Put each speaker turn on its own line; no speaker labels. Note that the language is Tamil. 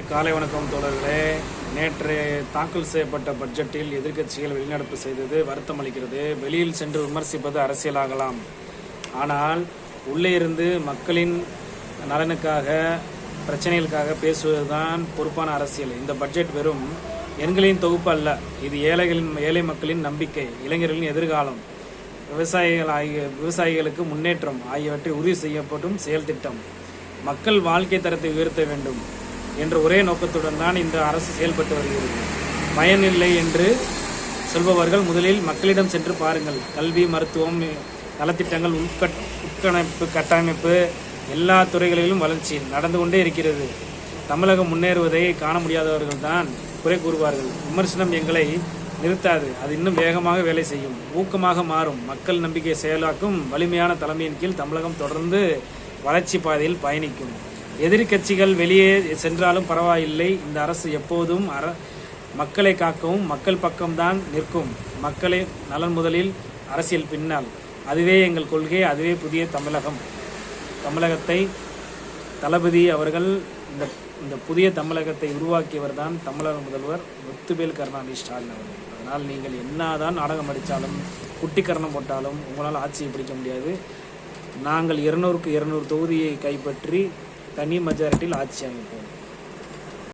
காலை வணக்கம் தோழர்களே. நேற்று தாக்கல் செய்யப்பட்ட பட்ஜெட்டில் எதிர்க்கட்சிகள் வெளிநடப்பு செய்தது வருத்தம் அளிக்கிறது. வெளியில் சென்று விமர்சிப்பது அரசியலாகலாம், ஆனால் உள்ளே இருந்து மக்களின் நலனுக்காக பிரச்சனைகளுக்காக பேசுவதுதான் பொறுப்பான அரசியல். இந்த பட்ஜெட் வெறும் எண்களின் தொகுப்பு அல்ல, இது ஏழை மக்களின் நம்பிக்கை, இளைஞர்களின் எதிர்காலம், விவசாயிகளுக்கு முன்னேற்றம் ஆகியவற்றை உறுதி செய்யப்படும் செயல் திட்டம். மக்கள் வாழ்க்கை தரத்தை உயர்த்த வேண்டும் என்ற ஒரே நோக்கத்துடன் தான் இந்த அரசு செயல்பட்டு வருகிறது. பயனில்லை என்று சொல்பவர்கள் முதலில் மக்களிடம் சென்று பாருங்கள். கல்வி, மருத்துவம், நலத்திட்டங்கள், உட்கணப்பு, கட்டமைப்பு எல்லா துறைகளிலும் வளர்ச்சி நடந்து கொண்டே இருக்கிறது. தமிழகம் முன்னேறுவதை காண முடியாதவர்கள் தான் குறை கூறுவார்கள். விமர்சனம் எங்களை நிறுத்தாது, அது இன்னும் வேகமாக வேலை செய்யும், ஊக்கமாக மாறும். மக்கள் நம்பிக்கை செயலாக்கும் வலிமையான தலைமையின் கீழ் தமிழகம் தொடர்ந்து வளர்ச்சி பாதையில் பயணிக்கும். எதிர்க்கட்சிகள் வெளியே சென்றாலும் பரவாயில்லை, இந்த அரசு எப்போதும் மக்களை காக்கவும் மக்கள் பக்கம்தான் நிற்கும். மக்களை நலன் முதலில், அரசியல் பின்னால். அதுவே எங்கள் கொள்கை, அதுவே புதிய தமிழகத்தை தளபதி அவர்கள் இந்த புதிய தமிழகத்தை உருவாக்கியவர் தான் தமிழக முதல்வர் முத்துவேல் கருணாநிதி ஸ்டாலின் அவர்கள். அதனால் நீங்கள் என்னதான் நாடகம் அடித்தாலும் குட்டிக்கரணம் போட்டாலும் உங்களால் ஆட்சியை பிடிக்க முடியாது. நாங்கள் 200க்கு 200 தொகுதியை கைப்பற்றி தனி மெஜாரிட்டியில் ஆட்சி அமைப்போம்.